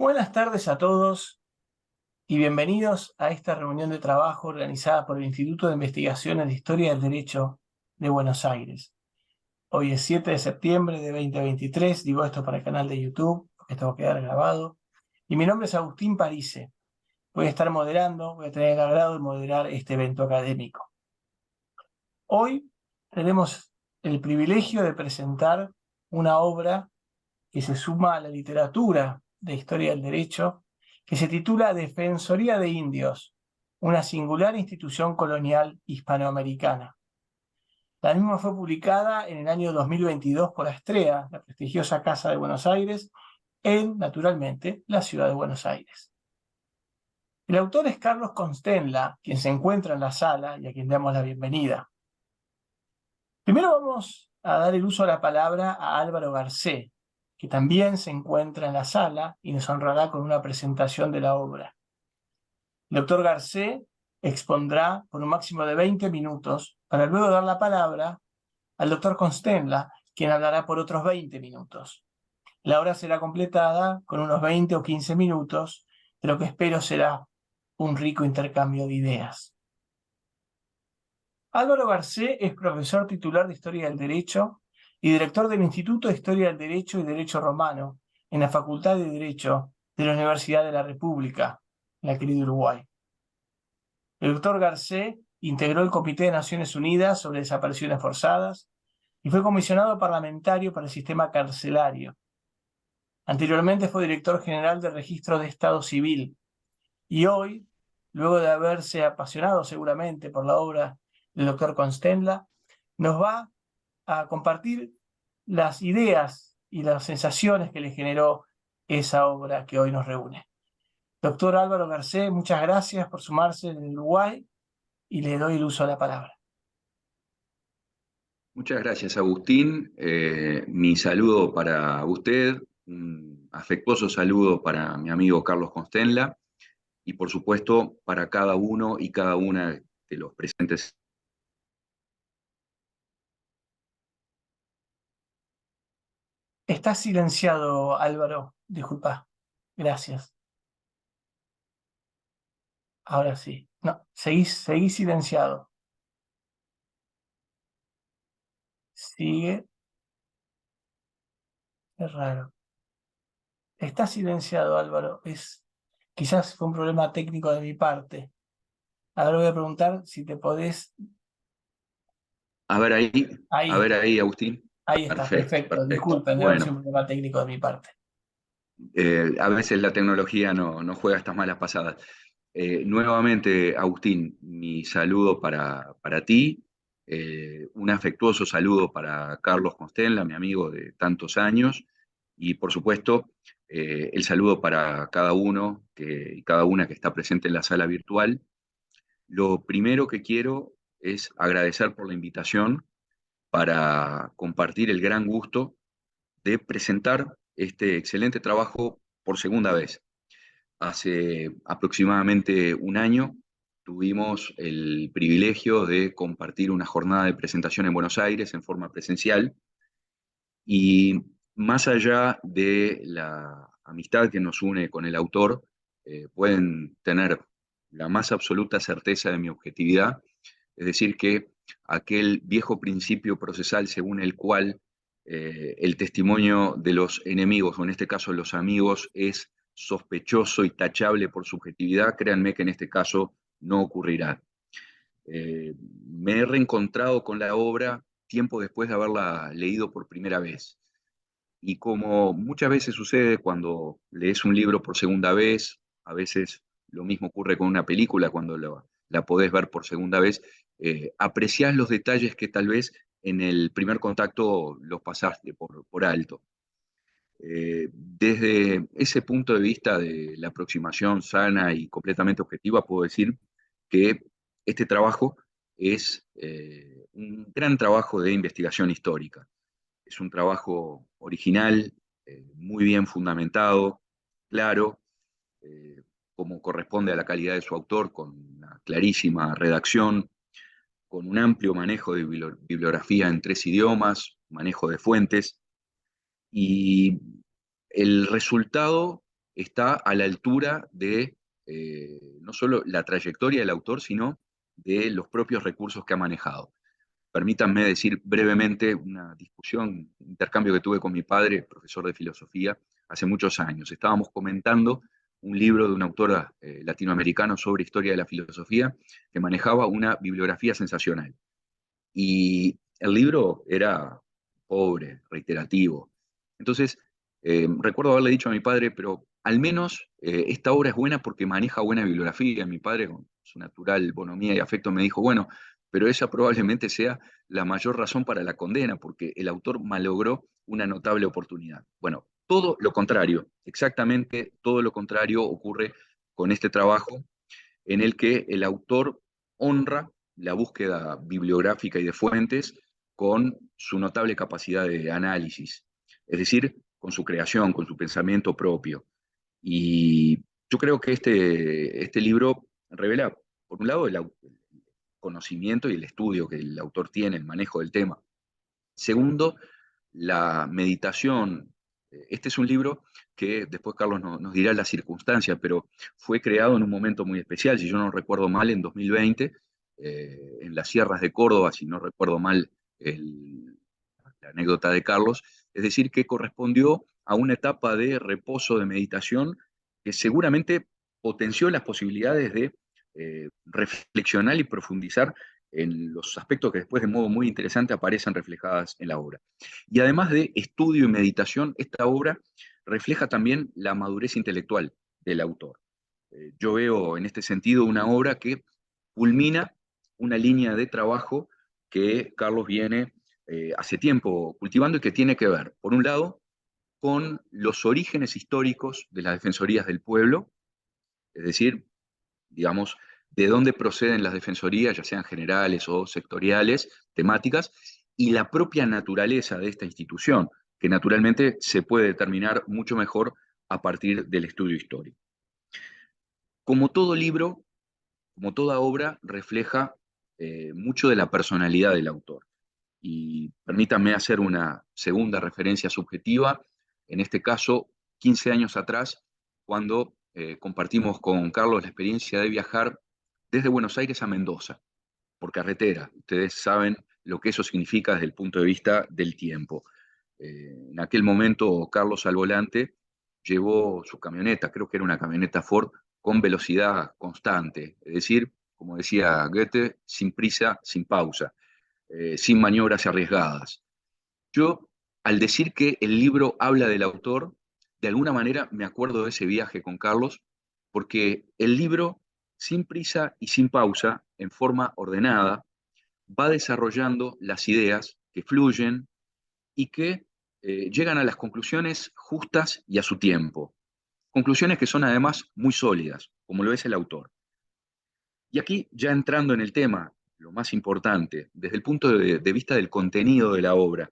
Buenas tardes a todos y bienvenidos a esta reunión de trabajo organizada por el Instituto de Investigaciones de Historia del Derecho de Buenos Aires. Hoy es 7 de septiembre de 2023, digo esto para el canal de YouTube, porque esto va a quedar grabado. Y mi nombre es Agustín Parise. Voy a estar moderando, voy a tener el agrado de moderar este evento académico. Hoy tenemos el privilegio de presentar una obra que se suma a la literatura de historia del derecho, que se titula Defensoría de Indios, una singular institución colonial hispanoamericana. La misma fue publicada en el año 2022 por Astrea, la prestigiosa Casa de Buenos Aires, en, naturalmente, la ciudad de Buenos Aires. El autor es Carlos Constenla, quien se encuentra en la sala y a quien damos la bienvenida. Primero vamos a dar el uso de la palabra a Álvaro Garcé, que también se encuentra en la sala y nos honrará con una presentación de la obra. El doctor Garcé expondrá por un máximo de 20 minutos para luego dar la palabra al doctor Constenla, quien hablará por otros 20 minutos. La obra será completada con unos 20 o 15 minutos, de lo que espero será un rico intercambio de ideas. Álvaro Garcé es profesor titular de Historia del Derecho y director del Instituto de Historia del Derecho y Derecho Romano en la Facultad de Derecho de la Universidad de la República, en la querida Uruguay. El doctor Garcé integró el Comité de Naciones Unidas sobre Desapariciones Forzadas y fue comisionado parlamentario para el sistema carcelario. Anteriormente fue director general del Registro de Estado Civil y hoy, luego de haberse apasionado seguramente por la obra del doctor Constenla, nos va a compartir las ideas y las sensaciones que le generó esa obra que hoy nos reúne. Doctor Álvaro Garcé, muchas gracias por sumarse desde Uruguay y le doy el uso de la palabra. Muchas gracias, Agustín. Mi saludo para usted, un afectuoso saludo para mi amigo Carlos Constenla y, por supuesto, para cada uno y cada una de los presentes. Está silenciado, Álvaro. Disculpa. Gracias. Ahora sí. No, seguís silenciado. Sigue. Es raro. Está silenciado, Álvaro. Quizás fue un problema técnico de mi parte. Ahora voy a preguntar si te podés. A ver ahí, Ahí a ver está. ahí, Agustín. Ahí está. Perfecto, Perfecto. perfecto. Disculpen, debe haber sido Bueno, un problema técnico de mi parte. a veces la tecnología no juega estas malas pasadas. Nuevamente, Agustín, mi saludo para ti, un afectuoso saludo para Carlos Constenla, mi amigo de tantos años, y por supuesto, el saludo para cada uno y cada una que está presente en la sala virtual. Lo primero que quiero es agradecer por la invitación para compartir el gran gusto de presentar este excelente trabajo por segunda vez. Hace aproximadamente un año tuvimos el privilegio de compartir una jornada de presentación en Buenos Aires en forma presencial y más allá de la amistad que nos une con el autor, pueden tener la más absoluta certeza de mi objetividad, es decir, que aquel viejo principio procesal según el cual el testimonio de los enemigos, o en este caso los amigos, es sospechoso y tachable por subjetividad, créanme que en este caso no ocurrirá. Me he reencontrado con la obra tiempo después de haberla leído por primera vez. Y como muchas veces sucede cuando lees un libro por segunda vez, a veces lo mismo ocurre con una película cuando la podés ver por segunda vez, apreciás los detalles que tal vez en el primer contacto los pasaste por alto. Desde ese punto de vista de la aproximación sana y completamente objetiva, puedo decir que este trabajo es un gran trabajo de investigación histórica. Es un trabajo original, muy bien fundamentado, claro, como corresponde a la calidad de su autor, con una clarísima redacción, con un amplio manejo de bibliografía en 3 idiomas, manejo de fuentes, y el resultado está a la altura de no solo la trayectoria del autor, sino de los propios recursos que ha manejado. Permítanme decir brevemente una discusión, un intercambio que tuve con mi padre, profesor de filosofía, hace muchos años. Estábamos comentando un libro de un autor latinoamericano sobre historia de la filosofía que manejaba una bibliografía sensacional. Y el libro era pobre, reiterativo. Entonces, recuerdo haberle dicho a mi padre, pero al menos esta obra es buena porque maneja buena bibliografía. Mi padre, con su natural bonomía y afecto, me dijo, bueno, pero esa probablemente sea la mayor razón para la condena, porque el autor malogró una notable oportunidad. Bueno, todo lo contrario, exactamente todo lo contrario ocurre con este trabajo en el que el autor honra la búsqueda bibliográfica y de fuentes con su notable capacidad de análisis, es decir, con su creación, con su pensamiento propio. Y yo creo que este libro revela, por un lado, el conocimiento y el estudio que el autor tiene, el manejo del tema. Segundo, la meditación. Este es un libro que después Carlos nos dirá las circunstancias, pero fue creado en un momento muy especial, si yo no recuerdo mal, en 2020, en las sierras de Córdoba, si no recuerdo mal la anécdota de Carlos, es decir, que correspondió a una etapa de reposo, de meditación, que seguramente potenció las posibilidades de reflexionar y profundizar en los aspectos que después de modo muy interesante aparecen reflejadas en la obra. Y además de estudio y meditación, esta obra refleja también la madurez intelectual del autor. Yo veo en este sentido una obra que culmina una línea de trabajo que Carlos viene hace tiempo cultivando y que tiene que ver, por un lado, con los orígenes históricos de las defensorías del pueblo, es decir, digamos, de dónde proceden las defensorías, ya sean generales o sectoriales, temáticas, y la propia naturaleza de esta institución, que naturalmente se puede determinar mucho mejor a partir del estudio histórico. Como todo libro, como toda obra, refleja mucho de la personalidad del autor. Y permítanme hacer una segunda referencia subjetiva, en este caso, 15 años atrás, cuando compartimos con Carlos la experiencia de viajar desde Buenos Aires a Mendoza, por carretera. Ustedes saben lo que eso significa desde el punto de vista del tiempo. En aquel momento, Carlos al volante llevó su camioneta, creo que era una camioneta Ford, con velocidad constante, es decir, como decía Goethe, sin prisa, sin pausa, sin maniobras arriesgadas. Yo, al decir que el libro habla del autor, de alguna manera me acuerdo de ese viaje con Carlos, porque el libro, sin prisa y sin pausa, en forma ordenada, va desarrollando las ideas que fluyen y que llegan a las conclusiones justas y a su tiempo. Conclusiones que son además muy sólidas, como lo es el autor. Y aquí, ya entrando en el tema, lo más importante, desde el punto de vista del contenido de la obra,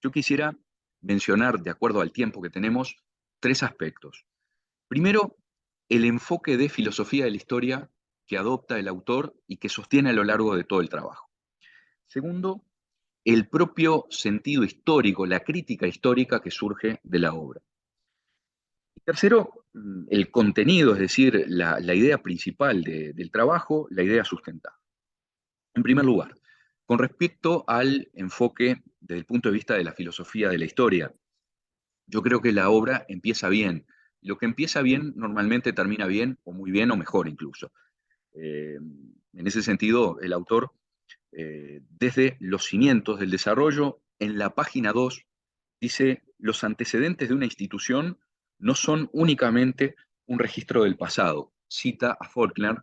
yo quisiera mencionar, de acuerdo al tiempo que tenemos, tres aspectos. Primero, el enfoque de filosofía de la historia que adopta el autor y que sostiene a lo largo de todo el trabajo. Segundo, el propio sentido histórico, la crítica histórica que surge de la obra. Y tercero, el contenido, es decir, la idea principal del trabajo, la idea sustentada. En primer lugar, con respecto al enfoque desde el punto de vista de la filosofía de la historia, yo creo que la obra empieza bien. Lo que empieza bien normalmente termina bien, o muy bien, o mejor incluso. En ese sentido, el autor, desde los cimientos del desarrollo, en la página 2, dice, los antecedentes de una institución no son únicamente un registro del pasado. Cita a Faulkner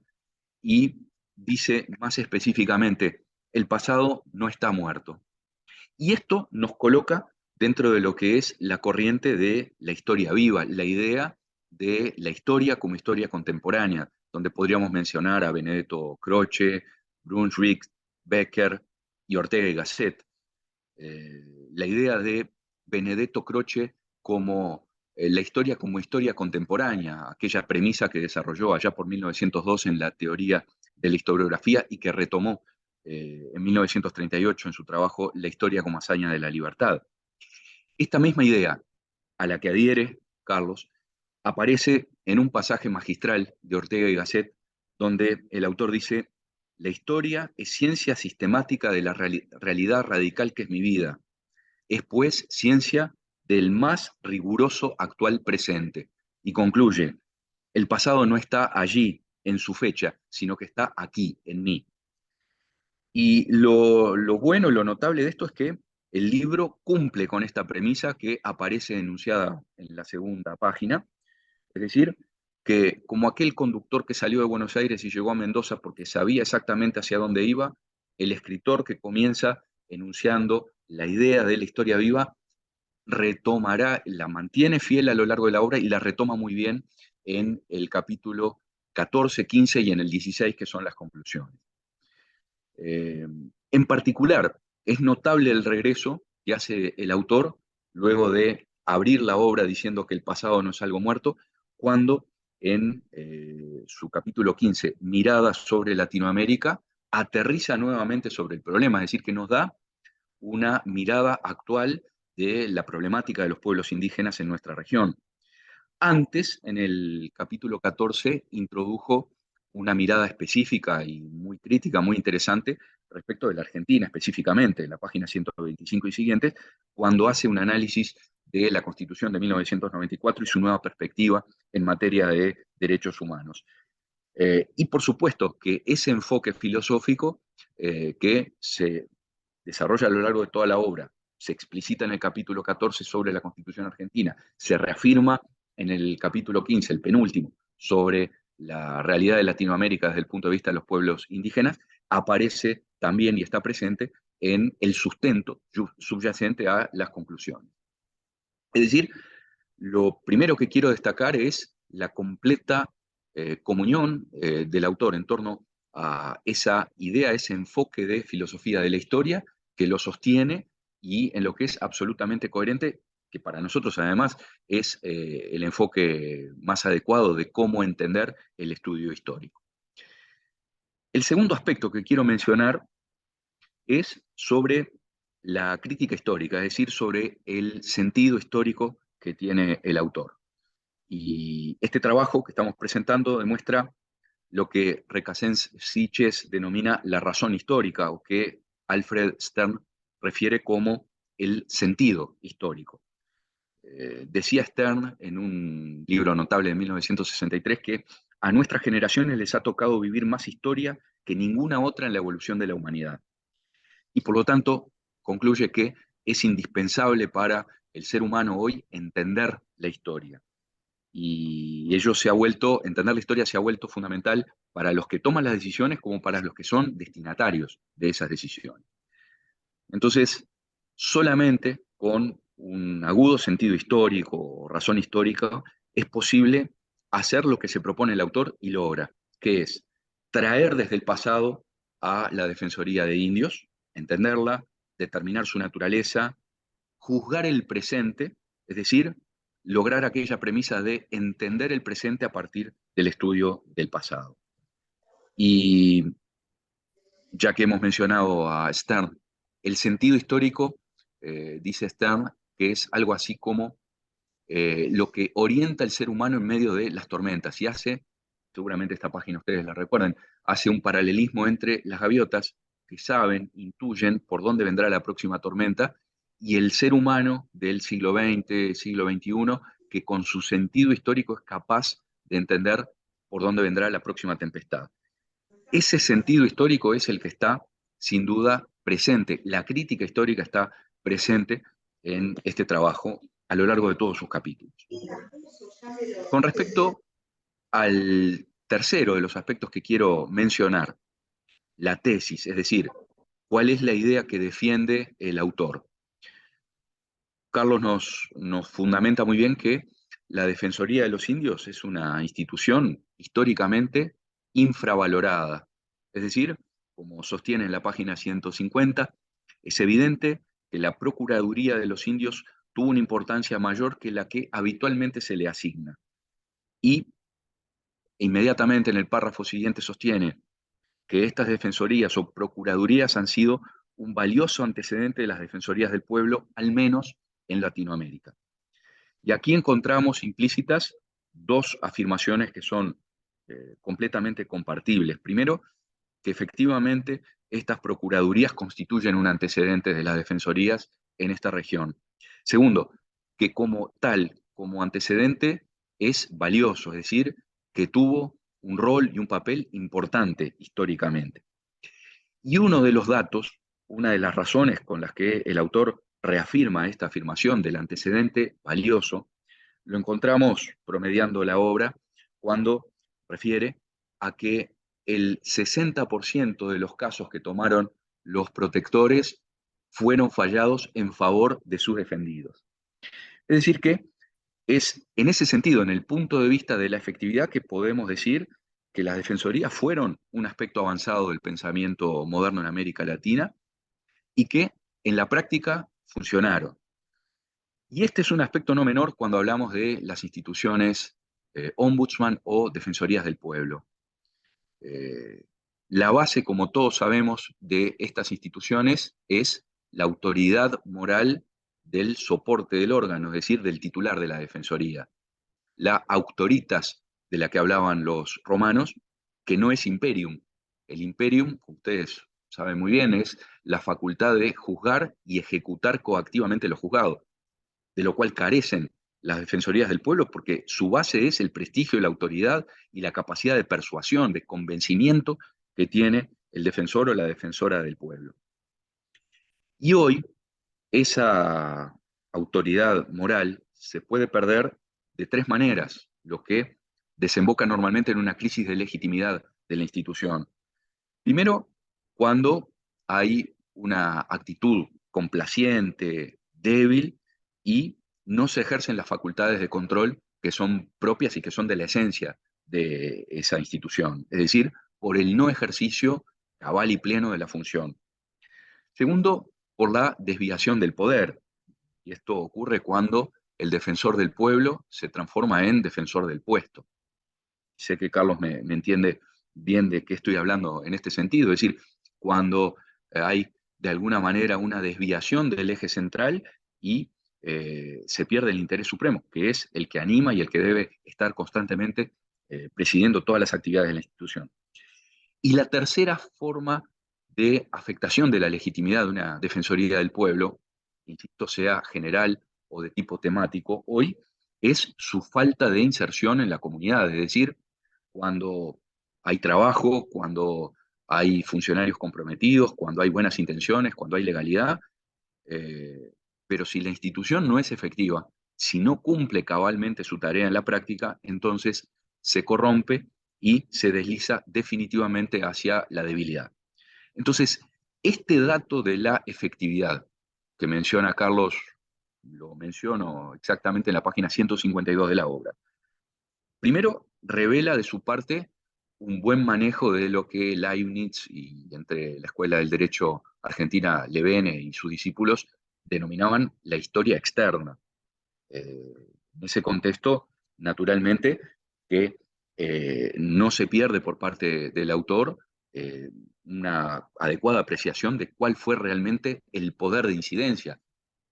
y dice más específicamente, el pasado no está muerto. Y esto nos coloca dentro de lo que es la corriente de la historia viva, la idea de la historia como historia contemporánea, donde podríamos mencionar a Benedetto Croce, Brunswick, Becker y Ortega y Gasset. La idea de Benedetto Croce como la historia como historia contemporánea, aquella premisa que desarrolló allá por 1902 en la teoría de la historiografía y que retomó en 1938 en su trabajo La historia como hazaña de la libertad. Esta misma idea a la que adhiere Carlos aparece en un pasaje magistral de Ortega y Gasset, donde el autor dice: la historia es ciencia sistemática de la realidad radical que es mi vida. Es pues ciencia del más riguroso actual presente. Y concluye: el pasado no está allí en su fecha, sino que está aquí, en mí. Y lo bueno, lo notable de esto es que el libro cumple con esta premisa que aparece enunciada en la segunda página, es decir, que como aquel conductor que salió de Buenos Aires y llegó a Mendoza porque sabía exactamente hacia dónde iba, el escritor que comienza enunciando la idea de la historia viva retomará, la mantiene fiel a lo largo de la obra y la retoma muy bien en el capítulo 14, 15 y en el 16, que son las conclusiones. En particular, es notable el regreso que hace el autor luego de abrir la obra diciendo que el pasado no es algo muerto, cuando en su capítulo 15, Miradas sobre Latinoamérica, aterriza nuevamente sobre el problema, es decir, que nos da una mirada actual de la problemática de los pueblos indígenas en nuestra región. Antes, en el capítulo 14, introdujo una mirada específica y muy crítica, muy interesante, respecto de la Argentina específicamente, en la página 125 y siguientes, cuando hace un análisis de la Constitución de 1994 y su nueva perspectiva en materia de derechos humanos. Y por supuesto que ese enfoque filosófico que se desarrolla a lo largo de toda la obra, se explicita en el capítulo 14 sobre la Constitución argentina, se reafirma en el capítulo 15, el penúltimo, sobre la realidad de Latinoamérica desde el punto de vista de los pueblos indígenas, aparece también y está presente en el sustento subyacente a las conclusiones. Es decir, lo primero que quiero destacar es la completa comunión del autor en torno a esa idea, ese enfoque de filosofía de la historia que lo sostiene y en lo que es absolutamente coherente, que para nosotros además es el enfoque más adecuado de cómo entender el estudio histórico. El segundo aspecto que quiero mencionar es sobre la crítica histórica, es decir, sobre el sentido histórico que tiene el autor. Y este trabajo que estamos presentando demuestra lo que Recasens Siches denomina la razón histórica, o que Alfred Stern refiere como el sentido histórico. Decía Stern en un libro notable de 1963 que a nuestras generaciones les ha tocado vivir más historia que ninguna otra en la evolución de la humanidad. Y por lo tanto, concluye que es indispensable para el ser humano hoy entender la historia. Y ello se ha vuelto, entender la historia se ha vuelto fundamental para los que toman las decisiones como para los que son destinatarios de esas decisiones. Entonces, solamente con un agudo sentido histórico o razón histórica es posible hacer lo que se propone el autor y logra, que es traer desde el pasado a la Defensoría de Indios, entenderla, determinar su naturaleza, juzgar el presente, es decir, lograr aquella premisa de entender el presente a partir del estudio del pasado. Y ya que hemos mencionado a Stern, el sentido histórico, dice Stern, que es algo así como lo que orienta al ser humano en medio de las tormentas y hace, seguramente esta página ustedes la recuerdan, hace un paralelismo entre las gaviotas que saben, intuyen por dónde vendrá la próxima tormenta y el ser humano del siglo XX, siglo XXI, que con su sentido histórico es capaz de entender por dónde vendrá la próxima tempestad. Ese sentido histórico es el que está, sin duda, presente. La crítica histórica está presente en este trabajo a lo largo de todos sus capítulos. Con respecto al tercero de los aspectos que quiero mencionar, la tesis, es decir, cuál es la idea que defiende el autor. Carlos nos fundamenta muy bien que la Defensoría de los Indios es una institución históricamente infravalorada. Es decir, como sostiene en la página 150, es evidente que la Procuraduría de los Indios tuvo una importancia mayor que la que habitualmente se le asigna. Y inmediatamente en el párrafo siguiente sostiene que estas defensorías o procuradurías han sido un valioso antecedente de las defensorías del pueblo, al menos en Latinoamérica. Y aquí encontramos implícitas dos afirmaciones que son completamente compartibles. Primero, que efectivamente estas procuradurías constituyen un antecedente de las defensorías en esta región. Segundo, que como tal, como antecedente, es valioso, es decir, que tuvo un rol y un papel importante históricamente. Y uno de los datos, una de las razones con las que el autor reafirma esta afirmación del antecedente valioso, lo encontramos promediando la obra cuando refiere a que el 60% de los casos que tomaron los protectores fueron fallados en favor de sus defendidos. Es decir, que es en ese sentido, en el punto de vista de la efectividad, que podemos decir que las defensorías fueron un aspecto avanzado del pensamiento moderno en América Latina y que en la práctica funcionaron. Y este es un aspecto no menor cuando hablamos de las instituciones ombudsman o defensorías del pueblo. Eh, la base, como todos sabemos, de estas instituciones es la autoridad moral del soporte del órgano, es decir, del titular de la defensoría. La auctoritas de la que hablaban los romanos, que no es imperium. El imperium, como ustedes saben muy bien, es la facultad de juzgar y ejecutar coactivamente lo juzgado, de lo cual carecen las defensorías del pueblo porque su base es el prestigio, la autoridad y la capacidad de persuasión, de convencimiento que tiene el defensor o la defensora del pueblo. Y hoy esa autoridad moral se puede perder de tres maneras, lo que desemboca normalmente en una crisis de legitimidad de la institución. Primero, cuando hay una actitud complaciente, débil, y no se ejercen las facultades de control que son propias y que son de la esencia de esa institución, es decir, por el no ejercicio cabal y pleno de la función. Segundo, por la desviación del poder, y esto ocurre cuando el defensor del pueblo se transforma en defensor del puesto. Sé que Carlos me entiende bien de qué estoy hablando en este sentido, es decir, cuando hay de alguna manera una desviación del eje central y se pierde el interés supremo, que es el que anima y el que debe estar constantemente presidiendo todas las actividades de la institución. Y la tercera forma de afectación de la legitimidad de una defensoría del pueblo, insisto, sea general o de tipo temático, hoy es su falta de inserción en la comunidad, es decir, cuando hay trabajo, cuando hay funcionarios comprometidos, cuando hay buenas intenciones, cuando hay legalidad, eh, pero si la institución no es efectiva, si no cumple cabalmente su tarea en la práctica, entonces se corrompe y se desliza definitivamente hacia la debilidad. Entonces, este dato de la efectividad que menciona Carlos, lo menciono exactamente en la página 152 de la obra. Primero, revela de su parte un buen manejo de lo que Leibniz y entre la Escuela del Derecho Argentina, Levene y sus discípulos denominaban la historia externa. En ese contexto, naturalmente, que no se pierde por parte del autor eh, una adecuada apreciación de cuál fue realmente el poder de incidencia.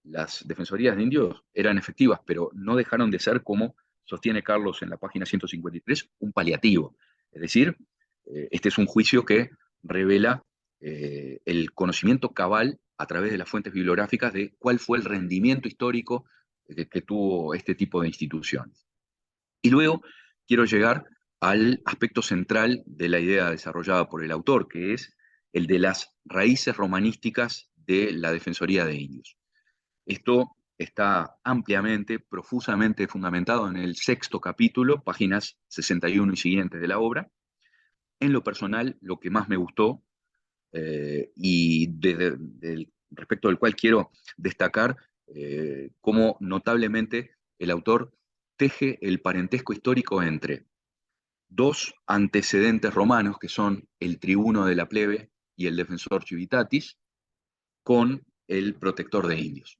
Las defensorías de indios eran efectivas, pero no dejaron de ser, como sostiene Carlos en la página 153, un paliativo. Es decir, este es un juicio que revela el conocimiento cabal a través de las fuentes bibliográficas de cuál fue el rendimiento histórico que tuvo este tipo de instituciones. Y luego quiero llegar al aspecto central de la idea desarrollada por el autor, que es el de las raíces romanísticas de la Defensoría de Indios. Esto está ampliamente, profusamente fundamentado en el sexto capítulo, páginas 61 y siguientes de la obra. En lo personal, lo que más me gustó respecto del cual quiero destacar cómo notablemente el autor teje el parentesco histórico entre dos antecedentes romanos, que son el tribuno de la plebe y el defensor civitatis, con el protector de indios.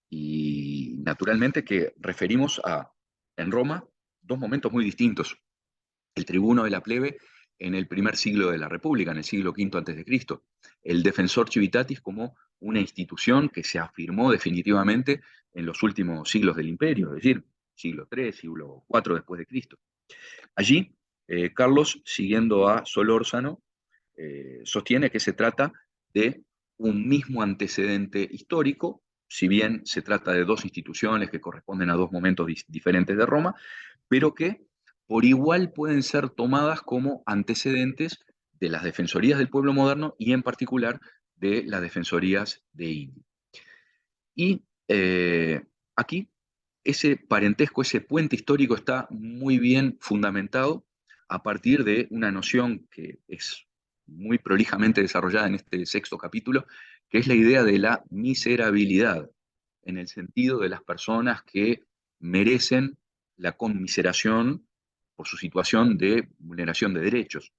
Y naturalmente que referimos a, en Roma, dos momentos muy distintos. El tribuno de la plebe en el primer siglo de la República, en el siglo V antes de Cristo. El defensor civitatis como una institución que se afirmó definitivamente en los últimos siglos del imperio. Es decir, siglo III, siglo IV después de Cristo. Allí, Carlos, siguiendo a Solórzano, sostiene que se trata de un mismo antecedente histórico, si bien se trata de dos instituciones que corresponden a dos momentos diferentes de Roma, pero que por igual pueden ser tomadas como antecedentes de las defensorías del pueblo moderno y en particular de las defensorías de India. Y aquí ese parentesco, ese puente histórico está muy bien fundamentado a partir de una noción que es muy prolijamente desarrollada en este sexto capítulo, que es la idea de la miserabilidad, en el sentido de las personas que merecen la conmiseración por su situación de vulneración de derechos.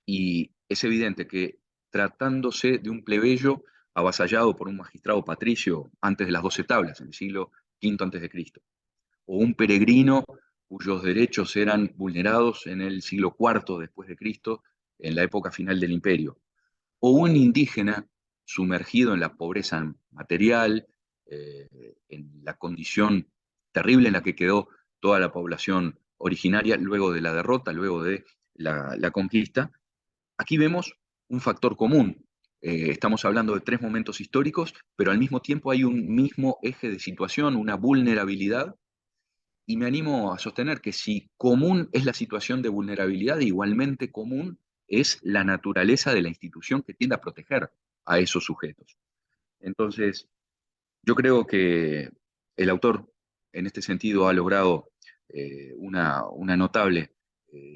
Y es evidente que tratándose de un plebeyo avasallado por un magistrado patricio antes de las 12 tablas, en el siglo V antes de Cristo, o un peregrino cuyos derechos eran vulnerados en el siglo IV después de Cristo, en la época final del imperio, o un indígena sumergido en la pobreza material, en la condición terrible en la que quedó toda la población originaria luego de la derrota, luego de la conquista. Aquí vemos un factor común. Estamos hablando de tres momentos históricos, pero al mismo tiempo hay un mismo eje de situación, una vulnerabilidad, y me animo a sostener que si común es la situación de vulnerabilidad, igualmente común es la naturaleza de la institución que tiende a proteger a esos sujetos. Entonces, yo creo que el autor en este sentido ha logrado una notable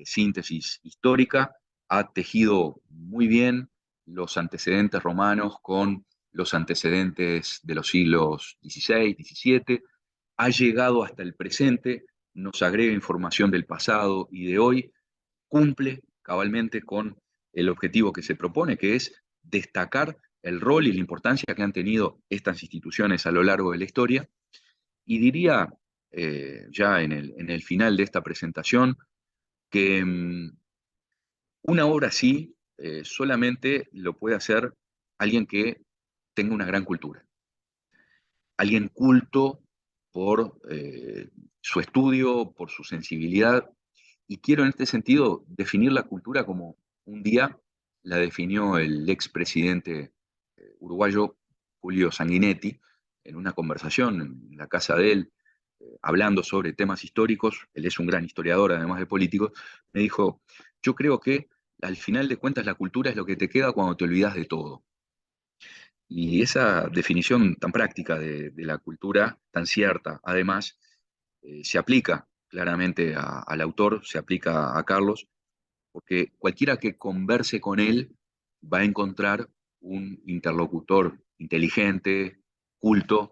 síntesis histórica, ha tejido muy bien los antecedentes romanos con los antecedentes de los siglos XVI, XVII, ha llegado hasta el presente, nos agrega información del pasado y de hoy, cumple cabalmente con el objetivo que se propone, que es destacar el rol y la importancia que han tenido estas instituciones a lo largo de la historia. Y diría, ya en el final de esta presentación, que una obra así solamente lo puede hacer alguien que tenga una gran cultura, alguien culto por su estudio, por su sensibilidad. Y quiero en este sentido definir la cultura como un día la definió el expresidente uruguayo Julio Sanguinetti en una conversación en la casa de él, hablando sobre temas históricos. Él es un gran historiador, además de político. Me dijo, yo creo que al final de cuentas la cultura es lo que te queda cuando te olvidas de todo. Y esa definición tan práctica de la cultura, tan cierta, además, se aplica claramente al autor, se aplica a Carlos, porque cualquiera que converse con él va a encontrar un interlocutor inteligente, culto,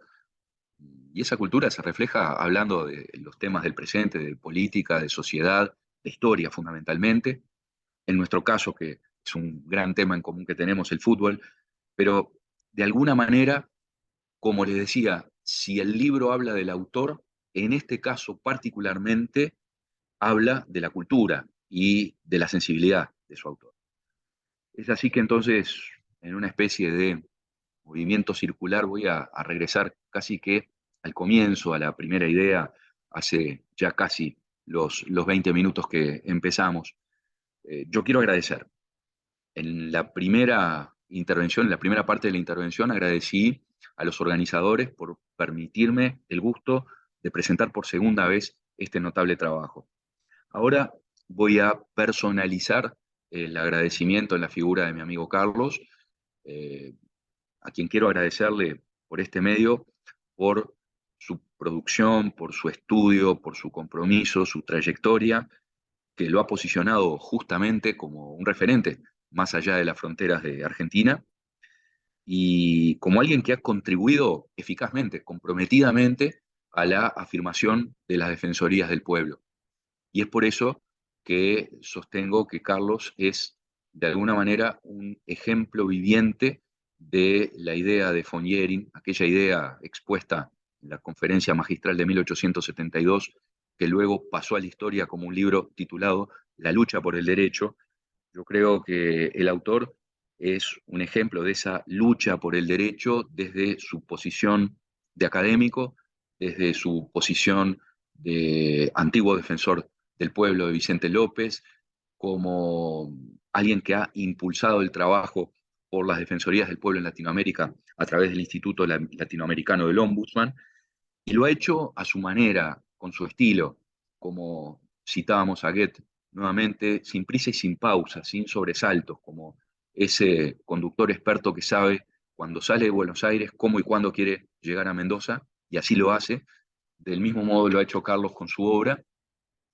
y esa cultura se refleja hablando de los temas del presente, de política, de sociedad, de historia fundamentalmente. En nuestro caso, que es un gran tema en común que tenemos, el fútbol, pero de alguna manera, como les decía, si el libro habla del autor, en este caso particularmente habla de la cultura y de la sensibilidad de su autor. Es así que entonces, en una especie de movimiento circular, voy a regresar casi que al comienzo, a la primera idea, hace ya casi los 20 minutos que empezamos. Yo quiero agradecer. En la primera intervención, en la primera parte de la intervención, agradecí a los organizadores por permitirme el gusto de presentar por segunda vez este notable trabajo. Ahora voy a personalizar el agradecimiento en la figura de mi amigo Carlos, eh, a quien quiero agradecerle por este medio, por su producción, por su estudio, por su compromiso, su trayectoria, que lo ha posicionado justamente como un referente más allá de las fronteras de Argentina y como alguien que ha contribuido eficazmente, comprometidamente a la afirmación de las defensorías del pueblo. Y es por eso que sostengo que Carlos es, de alguna manera, un ejemplo viviente de la idea de von Jhering, aquella idea expuesta en la conferencia magistral de 1872, que luego pasó a la historia como un libro titulado La lucha por el derecho. Yo creo que el autor es un ejemplo de esa lucha por el derecho desde su posición de académico, desde su posición de antiguo defensor del pueblo de Vicente López, como alguien que ha impulsado el trabajo por las defensorías del pueblo en Latinoamérica a través del Instituto Latinoamericano del Ombudsman, y lo ha hecho a su manera, con su estilo, como citábamos a Goethe nuevamente, sin prisa y sin pausa, sin sobresaltos, como ese conductor experto que sabe cuando sale de Buenos Aires cómo y cuándo quiere llegar a Mendoza, y así lo hace. Del mismo modo lo ha hecho Carlos con su obra,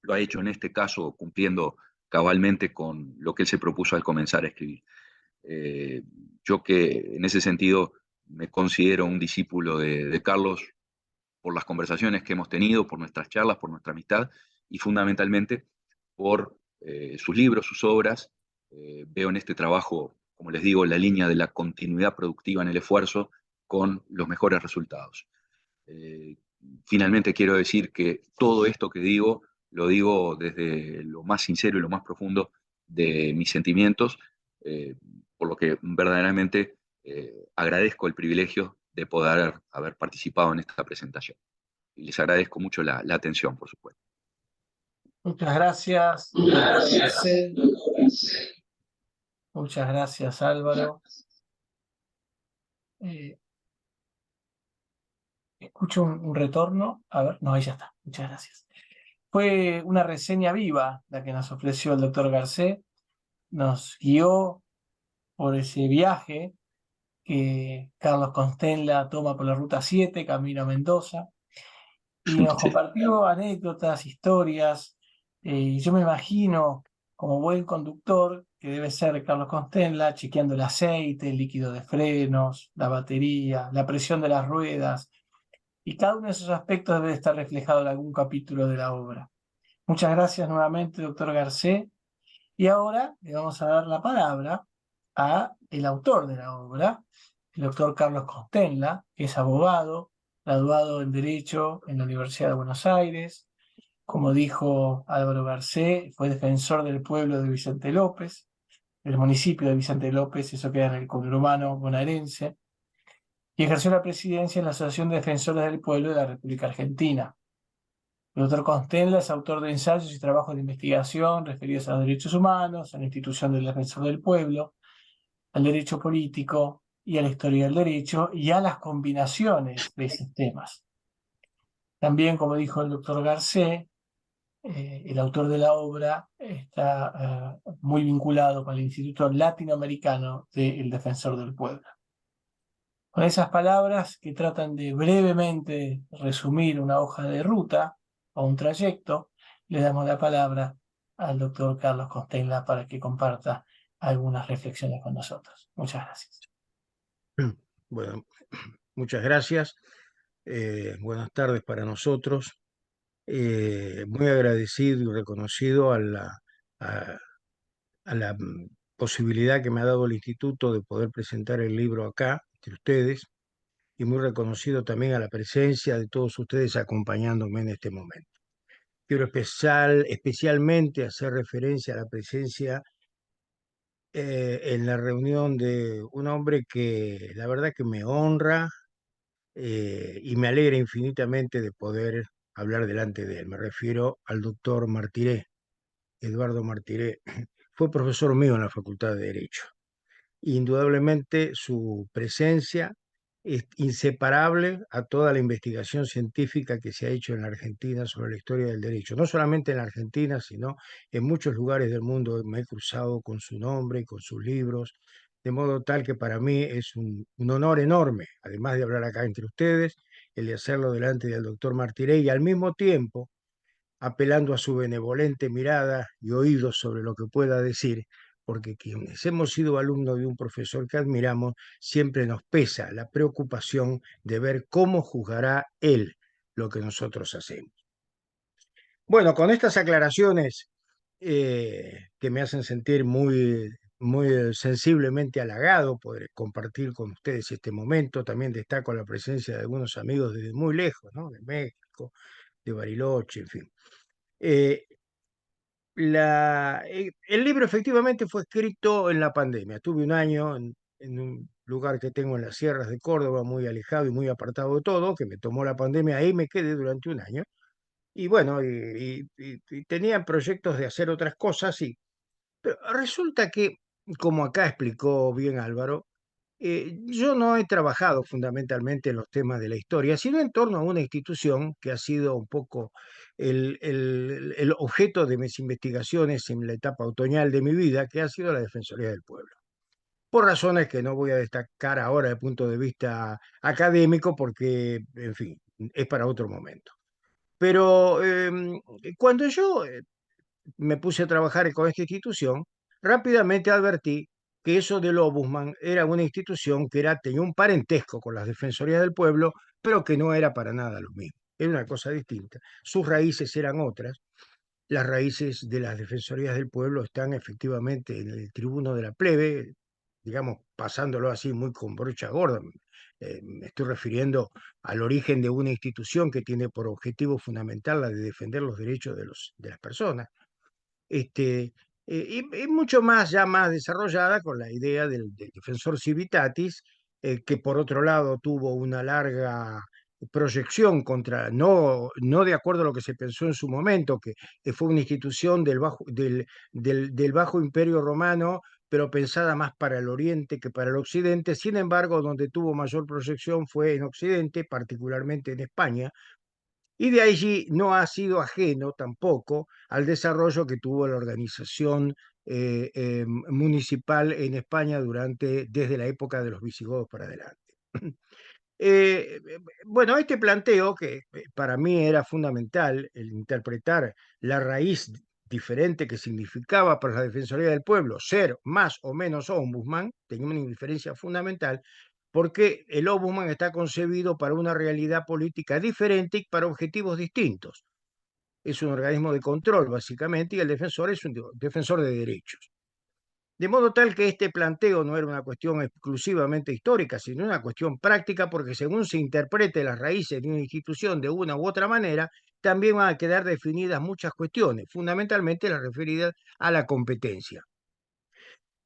lo ha hecho en este caso cumpliendo cabalmente con lo que él se propuso al comenzar a escribir. Eh, yo que en ese sentido me considero un discípulo de Carlos por las conversaciones que hemos tenido, por nuestras charlas, por nuestra amistad y fundamentalmente por sus libros, sus obras. Veo en este trabajo, como les digo, la línea de la continuidad productiva en el esfuerzo con los mejores resultados. Eh, Finalmente quiero decir que todo esto que digo, lo digo desde lo más sincero y lo más profundo de mis sentimientos, eh, por lo que verdaderamente agradezco el privilegio de poder haber participado en esta presentación. Y les agradezco mucho la atención, por supuesto. Muchas gracias, doctor Garcés. Muchas gracias, Álvaro. Eh, Escucho un retorno. A ver, no, ahí ya está. Muchas gracias. Fue una reseña viva la que nos ofreció el doctor Garcés. Nos guió por ese viaje que Carlos Constenla toma por la Ruta 7, camino a Mendoza, y nos Sí. compartió anécdotas, historias, y yo me imagino, como buen conductor, que debe ser Carlos Constenla, chequeando el aceite, el líquido de frenos, la batería, la presión de las ruedas, y cada uno de esos aspectos debe estar reflejado en algún capítulo de la obra. Muchas gracias nuevamente, doctor Garcés. Y ahora le vamos a dar la palabra a el autor de la obra, el doctor Carlos Constenla, que es abogado, graduado en Derecho en la Universidad de Buenos Aires. Como dijo Álvaro Garcés, fue defensor del pueblo de Vicente López, del municipio de Vicente López, eso queda en el conurbano bonaerense, y ejerció la presidencia en la Asociación de Defensores del Pueblo de la República Argentina. El doctor Constenla es autor de ensayos y trabajos de investigación referidos a los derechos humanos, a la institución del defensor del pueblo, al derecho político y a la historia del derecho y a las combinaciones de esos temas. También, como dijo el doctor Garcés, el autor de la obra está muy vinculado con el Instituto Latinoamericano del Defensor del Pueblo. Con esas palabras que tratan de brevemente resumir una hoja de ruta o un trayecto, le damos la palabra al doctor Carlos Constenla para que comparta algunas reflexiones con nosotros. Muchas gracias. Bueno, muchas gracias. Buenas tardes para nosotros. Muy agradecido y reconocido a, a la posibilidad que me ha dado el instituto de poder presentar el libro acá, entre ustedes, y muy reconocido también a la presencia de todos ustedes acompañándome en este momento. Quiero especialmente hacer referencia a la presencia en la reunión de un hombre que la verdad que me honra y me alegra infinitamente de poder hablar delante de él. Me refiero al doctor Martiré, Eduardo Martiré. Fue profesor mío en la Facultad de Derecho. Indudablemente su presencia es inseparable a toda la investigación científica que se ha hecho en la Argentina sobre la historia del derecho. No solamente en la Argentina, sino en muchos lugares del mundo me he cruzado con su nombre y con sus libros, de modo tal que para mí es un honor enorme, además de hablar acá entre ustedes, el de hacerlo delante del doctor Martiré y al mismo tiempo apelando a su benevolente mirada y oídos sobre lo que pueda decir, porque quienes hemos sido alumnos de un profesor que admiramos, siempre nos pesa la preocupación de ver cómo juzgará él lo que nosotros hacemos. Bueno, con estas aclaraciones que me hacen sentir muy sensiblemente halagado poder compartir con ustedes este momento, también destaco la presencia de algunos amigos desde muy lejos, ¿no? De México, de Bariloche, en fin. Eh, el libro efectivamente fue escrito en la pandemia. Tuve un año en un lugar que tengo en las sierras de Córdoba, muy alejado y muy apartado de todo, que me tomó la pandemia, ahí me quedé durante un año. y bueno, y tenían proyectos de hacer otras cosas, pero resulta que, como acá explicó bien Álvaro, yo no he trabajado fundamentalmente en los temas de la historia, sino en torno a una institución que ha sido un poco el objeto de mis investigaciones en la etapa otoñal de mi vida, que ha sido la Defensoría del Pueblo. Por razones que no voy a destacar ahora desde el punto de vista académico, porque, en fin, es para otro momento. Pero cuando yo me puse a trabajar con esta institución, rápidamente advertí que eso del Ombudsman era una institución que tenía un parentesco con las Defensorías del Pueblo, pero que no era para nada lo mismo. Era una cosa distinta. Sus raíces eran otras. Las raíces de las Defensorías del Pueblo están efectivamente en el tribuno de la plebe, digamos, pasándolo así muy con brocha gorda. Me estoy refiriendo al origen de una institución que tiene por objetivo fundamental la de defender los derechos de las personas, y mucho más, ya más desarrollada con la idea del defensor civitatis, que por otro lado tuvo una larga proyección contra, no de acuerdo a lo que se pensó en su momento, que fue una institución del Bajo Imperio Romano, pero pensada más para el Oriente que para el Occidente. Sin embargo, donde tuvo mayor proyección fue en Occidente, particularmente en España, y de allí no ha sido ajeno tampoco al desarrollo que tuvo la organización municipal en España desde la época de los visigodos para adelante. Eh, bueno, este planteo, que para mí era fundamental, el interpretar la raíz diferente que significaba para la Defensoría del Pueblo ser más o menos ombudsman, tenía una diferencia fundamental, porque el ombudsman está concebido para una realidad política diferente y para objetivos distintos. Es un organismo de control, básicamente, y el defensor es un defensor de derechos. De modo tal que este planteo no era una cuestión exclusivamente histórica, sino una cuestión práctica, porque según se interprete las raíces de una institución de una u otra manera, también van a quedar definidas muchas cuestiones, fundamentalmente las referidas a la competencia.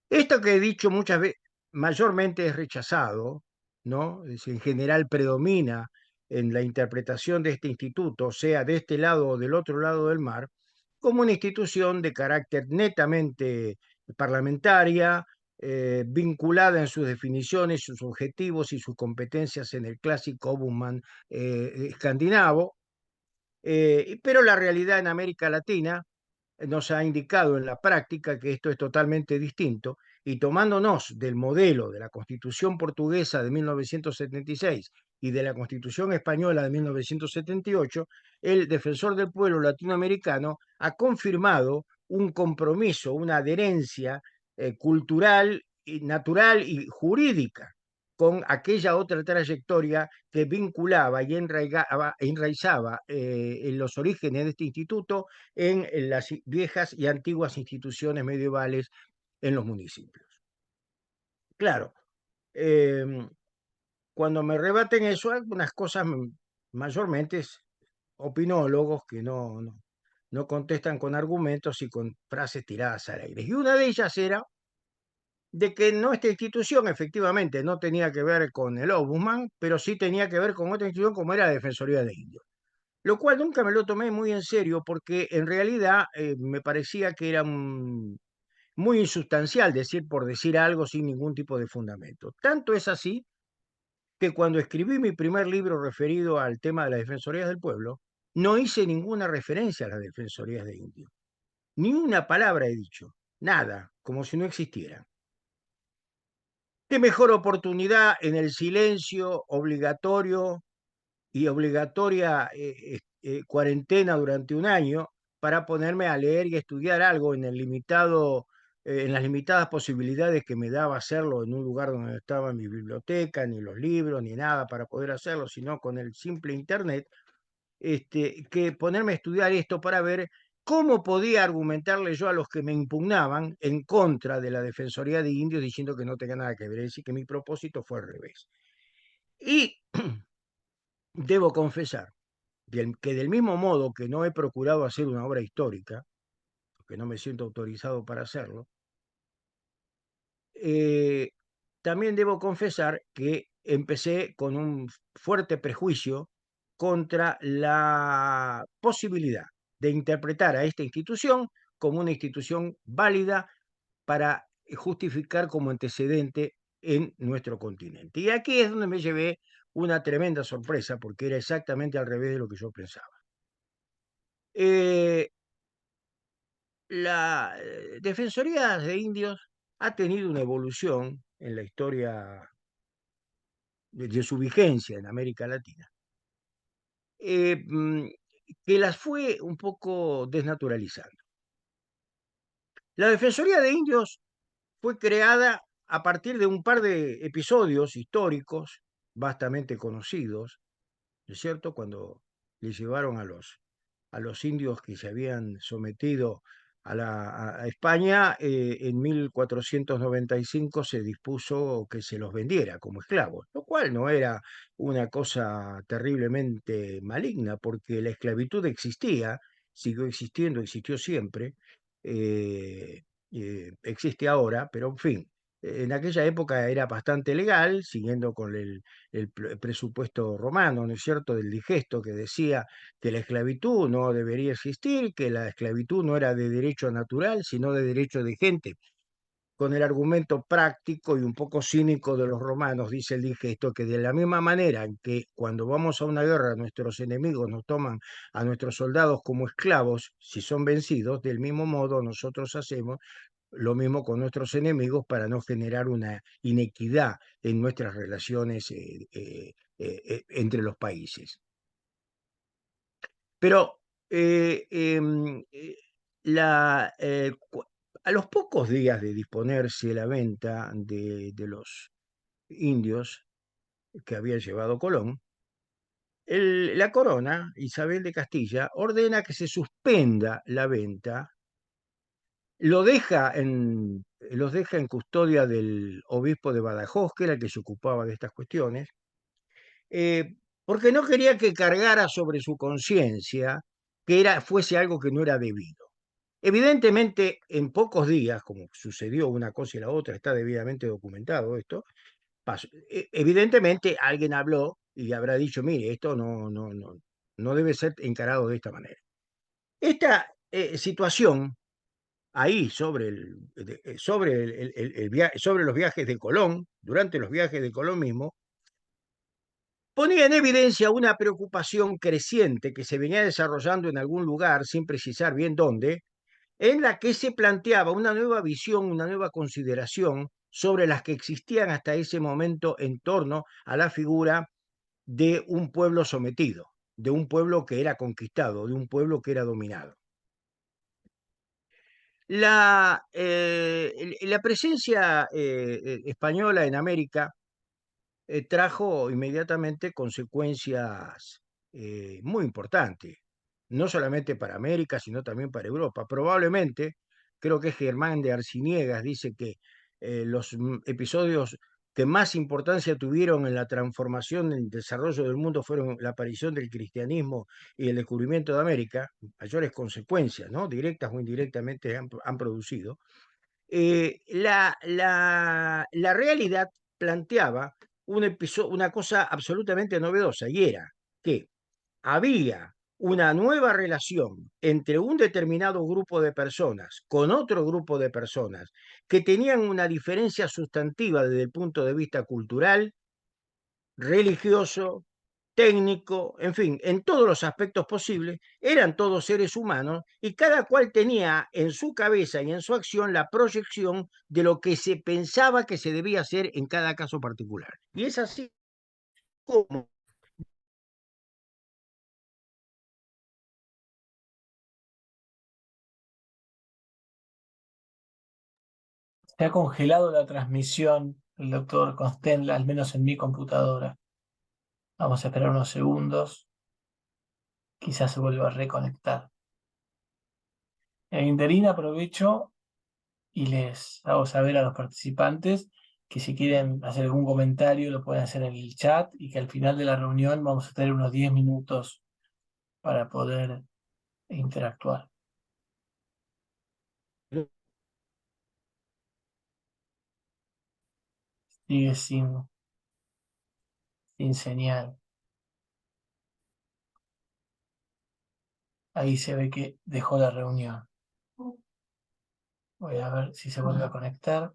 Esto que he dicho muchas veces, mayormente es rechazado, ¿no? Es decir, en general predomina en la interpretación de este instituto, sea de este lado o del otro lado del mar, como una institución de carácter netamente parlamentaria, vinculada en sus definiciones, sus objetivos y sus competencias en el clásico ombudsman escandinavo, pero la realidad en América Latina nos ha indicado en la práctica que esto es totalmente distinto, y tomándonos del modelo de la Constitución portuguesa de 1976 y de la Constitución española de 1978, el defensor del pueblo latinoamericano ha confirmado un compromiso, una adherencia cultural, y natural y jurídica con aquella otra trayectoria que vinculaba y enraizaba en los orígenes de este instituto en las viejas y antiguas instituciones medievales en los municipios. Claro, eh, cuando me rebaten eso, algunas cosas mayormente opinólogos que no contestan con argumentos y con frases tiradas al aire. Y una de ellas era de que esta institución efectivamente no tenía que ver con el Ombudsman, pero sí tenía que ver con otra institución como era la Defensoría de Indios. Lo cual nunca me lo tomé muy en serio, porque en realidad me parecía que era muy insustancial decir por decir algo sin ningún tipo de fundamento. Tanto es así que cuando escribí mi primer libro referido al tema de las Defensorías del Pueblo, no hice ninguna referencia a las Defensorías de Indios. Ni una palabra he dicho, nada, como si no existieran. ¿Qué mejor oportunidad en el silencio obligatoria cuarentena durante un año para ponerme a leer y estudiar algo en las limitadas posibilidades que me daba hacerlo en un lugar donde no estaba mi biblioteca, ni los libros, ni nada para poder hacerlo, sino con el simple internet, que ponerme a estudiar esto para ver cómo podía argumentarle yo a los que me impugnaban en contra de la Defensoría de Indios, diciendo que no tenía nada que ver, es decir, que mi propósito fue al revés. Y debo confesar que del mismo modo que no he procurado hacer una obra histórica, porque no me siento autorizado para hacerlo, eh, también debo confesar que empecé con un fuerte prejuicio contra la posibilidad de interpretar a esta institución como una institución válida para justificar como antecedente en nuestro continente. Y aquí es donde me llevé una tremenda sorpresa, porque era exactamente al revés de lo que yo pensaba. Eh, la Defensoría de Indios ha tenido una evolución en la historia de su vigencia en América Latina, eh, mm, que las fue un poco desnaturalizando. La Defensoría de Indios fue creada a partir de un par de episodios históricos vastamente conocidos, ¿no es cierto? Cuando le llevaron a los indios que se habían sometido a España, en 1495 se dispuso que se los vendiera como esclavos, lo cual no era una cosa terriblemente maligna, porque la esclavitud existía, siguió existiendo, existió siempre, eh, existe ahora, pero en fin. En aquella época era bastante legal, siguiendo con el presupuesto romano, ¿no es cierto?, del digesto, que decía que la esclavitud no debería existir, que la esclavitud no era de derecho natural, sino de derecho de gente. Con el argumento práctico y un poco cínico de los romanos, dice el digesto, que de la misma manera en que cuando vamos a una guerra nuestros enemigos nos toman a nuestros soldados como esclavos si son vencidos, del mismo modo nosotros hacemos lo mismo con nuestros enemigos para no generar una inequidad en nuestras relaciones entre los países. Pero la, a los pocos días de disponerse la venta de los indios que había llevado Colón, la corona, Isabel de Castilla, ordena que se suspenda la venta, los deja en custodia del obispo de Badajoz, que era el que se ocupaba de estas cuestiones, porque no quería que cargara sobre su conciencia que fuese algo que no era debido. Evidentemente, en pocos días, como sucedió una cosa y la otra, está debidamente documentado esto, evidentemente alguien habló y habrá dicho, mire, esto no debe ser encarado de esta manera. Esta situación ahí sobre los viajes de Colón, durante los viajes de Colón mismo, ponía en evidencia una preocupación creciente que se venía desarrollando en algún lugar, sin precisar bien dónde, en la que se planteaba una nueva visión, una nueva consideración sobre las que existían hasta ese momento en torno a la figura de un pueblo sometido, de un pueblo que era conquistado, de un pueblo que era dominado. La presencia española en América trajo inmediatamente consecuencias muy importantes, no solamente para América, sino también para Europa. Probablemente, creo que Germán de Arciniegas dice que los episodios que más importancia tuvieron en la transformación, en el desarrollo del mundo, fueron la aparición del cristianismo y el descubrimiento de América, mayores consecuencias, ¿no?, directas o indirectamente han producido. La realidad planteaba una cosa absolutamente novedosa, y era que había una nueva relación entre un determinado grupo de personas con otro grupo de personas que tenían una diferencia sustantiva desde el punto de vista cultural, religioso, técnico, en fin, en todos los aspectos posibles, eran todos seres humanos y cada cual tenía en su cabeza y en su acción la proyección de lo que se pensaba que se debía hacer en cada caso particular. Y es así como Se ha congelado la transmisión del doctor Constenla, al menos en mi computadora. Vamos a esperar unos segundos. Quizás se vuelva a reconectar. En interín aprovecho y les hago saber a los participantes que si quieren hacer algún comentario lo pueden hacer en el chat y que al final de la reunión vamos a tener unos 10 minutos para poder interactuar. Sigue sin señal. Ahí se ve que dejó la reunión. Voy a ver si se vuelve a conectar.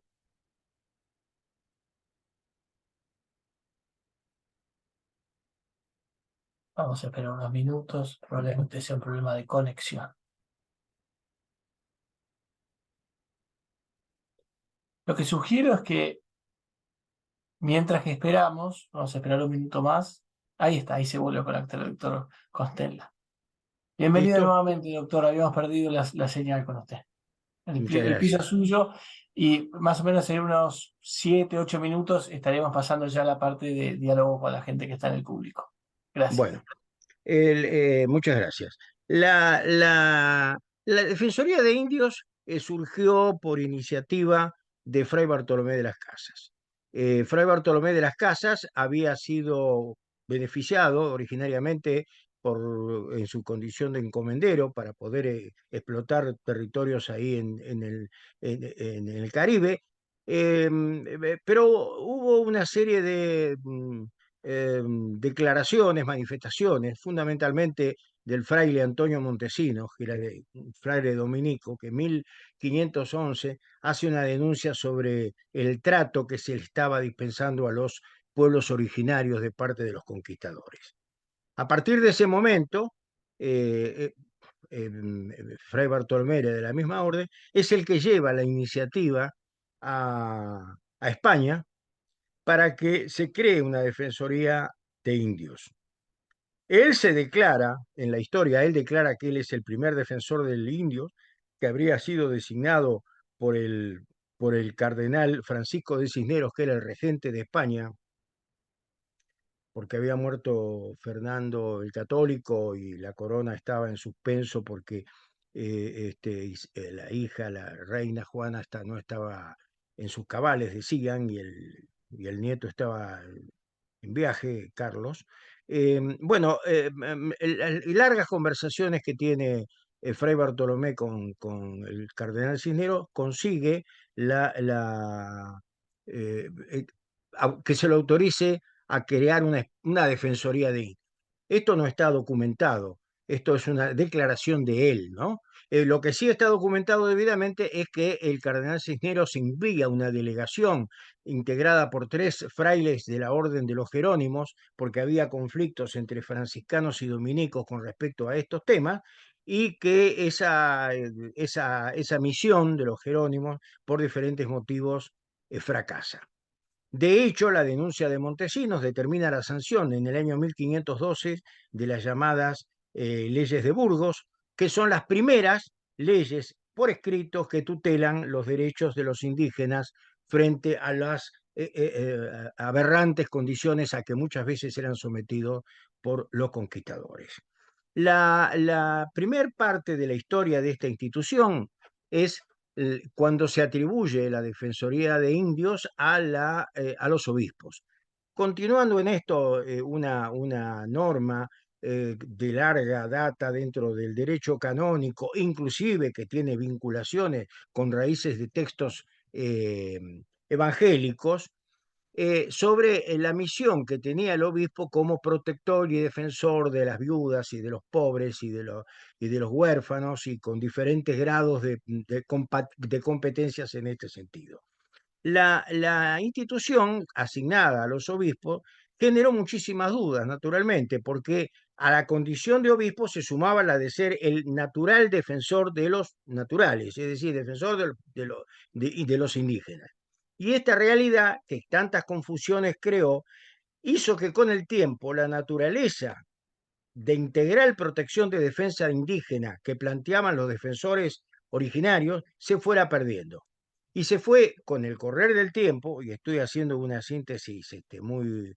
Vamos a esperar unos minutos. Probablemente sea un problema de conexión. Lo que sugiero es que mientras que esperamos, vamos a esperar un minuto más. Ahí está, ahí se vuelve a conectar el doctor Constella. Bienvenido ¿Listo? nuevamente, doctor. Habíamos perdido la señal con usted. Muchas El piso gracias. es suyo y más o menos en unos 7, 8 minutos estaremos pasando ya a la parte de diálogo con la gente que está en el público. Gracias. Bueno, muchas gracias. La Defensoría de Indios surgió por iniciativa de Fray Bartolomé de las Casas. Fray Bartolomé de las Casas había sido beneficiado originariamente en su condición de encomendero para poder explotar territorios ahí en el Caribe, pero hubo una serie de declaraciones, manifestaciones, fundamentalmente del fraile Antonio Montesinos, que era un fraile dominico, que en 1511 hace una denuncia sobre el trato que se le estaba dispensando a los pueblos originarios de parte de los conquistadores. A partir de ese momento, Fray Bartolomé de la misma orden es el que lleva la iniciativa a España para que se cree una defensoría de indios. Él se declara, en la historia, él declara que él es el primer defensor del indio, que habría sido designado por por el cardenal Francisco de Cisneros, que era el regente de España, porque había muerto Fernando el Católico y la corona estaba en suspenso porque la hija, la reina Juana, no estaba en sus cabales, decían, y el nieto estaba en viaje, Carlos. Bueno, largas conversaciones que tiene Fray Bartolomé con el cardenal Cisneros consigue eh, eh, que se lo autorice a crear una defensoría de indios. Esto no está documentado, esto es una declaración de él, ¿no? Lo que sí está documentado debidamente es que el cardenal Cisneros envía una delegación integrada por 3 frailes de la Orden de los Jerónimos, porque había conflictos entre franciscanos y dominicos con respecto a estos temas, y que esa misión de los Jerónimos, por diferentes motivos, fracasa. De hecho, la denuncia de Montesinos determina la sanción en el año 1512 de las llamadas leyes de Burgos, que son las primeras leyes por escrito que tutelan los derechos de los indígenas frente a las aberrantes condiciones a que muchas veces eran sometidos por los conquistadores. La primer parte de la historia de esta institución es cuando se atribuye la Defensoría de Indios a los obispos. Continuando en esto, una norma de larga data dentro del derecho canónico, inclusive que tiene vinculaciones con raíces de textos evangélicos, sobre la misión que tenía el obispo como protector y defensor de las viudas y de los pobres y de los huérfanos y con diferentes grados de competencias en este sentido. La institución asignada a los obispos generó muchísimas dudas, naturalmente, porque a la condición de obispo se sumaba la de ser el natural defensor de los naturales, es decir, defensor de los indígenas. Y esta realidad, que tantas confusiones creó, hizo que con el tiempo la naturaleza de integral protección de defensa indígena que planteaban los defensores originarios se fuera perdiendo. Y se fue con el correr del tiempo, y estoy haciendo una síntesis muy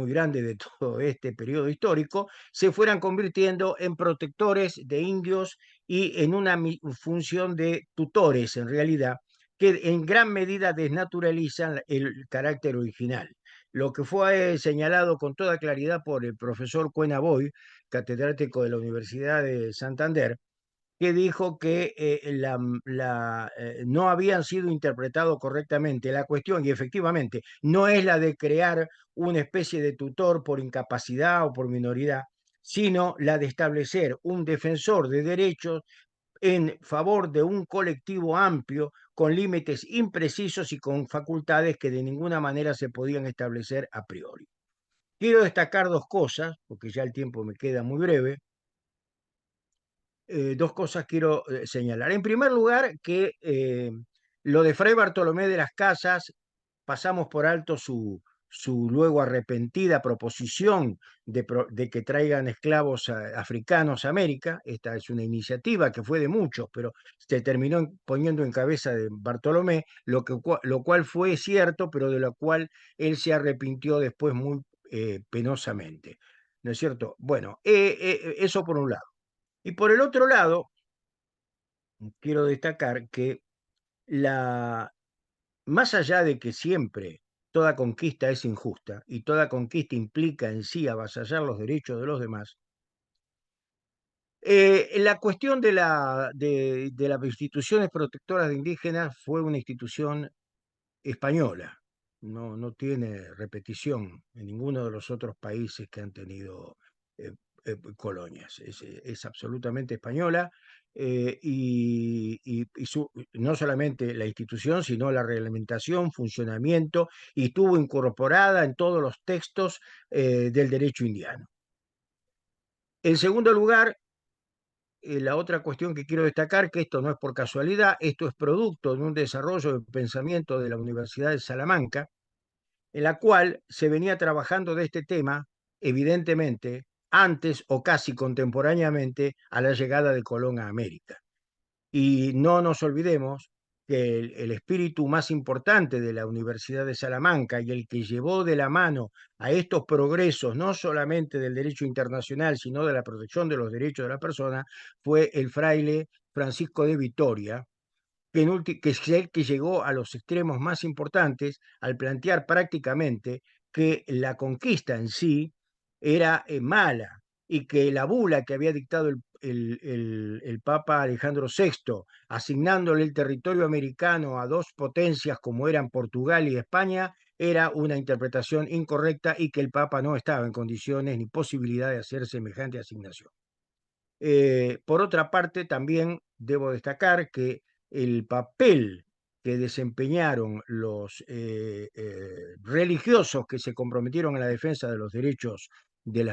grande de todo este periodo histórico, se fueran convirtiendo en protectores de indios y en una función de tutores, en realidad, que en gran medida desnaturalizan el carácter original. Lo que fue señalado con toda claridad por el profesor Cuena Boy, catedrático de la Universidad de Santander, que dijo que no habían sido interpretados correctamente la cuestión, y efectivamente no es la de crear una especie de tutor por incapacidad o por minoridad, sino la de establecer un defensor de derechos en favor de un colectivo amplio, con límites imprecisos y con facultades que de ninguna manera se podían establecer a priori. Quiero destacar dos cosas, porque ya el tiempo me queda muy breve. Dos cosas quiero señalar. En primer lugar, que lo de Fray Bartolomé de las Casas, pasamos por alto su luego arrepentida proposición de que traigan esclavos africanos a América. Esta es una iniciativa que fue de muchos, pero se terminó poniendo en cabeza de Bartolomé, lo cual fue cierto, pero de lo cual él se arrepintió después muy penosamente. ¿No es cierto? Bueno, eso por un lado. Y por el otro lado, quiero destacar que la, más allá de que siempre toda conquista es injusta y toda conquista implica en sí avasallar los derechos de los demás, la cuestión de las instituciones protectoras de indígenas fue una institución española. No tiene repetición en ninguno de los otros países que han tenido colonias. Es absolutamente española, no solamente la institución, sino la reglamentación, funcionamiento, y estuvo incorporada en todos los textos del derecho indiano. En segundo lugar, la otra cuestión que quiero destacar, que esto no es por casualidad, esto es producto de un desarrollo de pensamiento de la Universidad de Salamanca, en la cual se venía trabajando de este tema, evidentemente, antes o casi contemporáneamente a la llegada de Colón a América. Y no nos olvidemos que el espíritu más importante de la Universidad de Salamanca y el que llevó de la mano a estos progresos, no solamente del derecho internacional, sino de la protección de los derechos de la persona, fue el fraile Francisco de Vitoria, que es el que llegó a los extremos más importantes al plantear prácticamente que la conquista en sí era mala y que la bula que había dictado el Papa Alejandro VI, asignándole el territorio americano a dos potencias como eran Portugal y España, era una interpretación incorrecta y que el Papa no estaba en condiciones ni posibilidad de hacer semejante asignación. Por otra parte, también debo destacar que el papel que desempeñaron los religiosos que se comprometieron a la defensa de los derechos de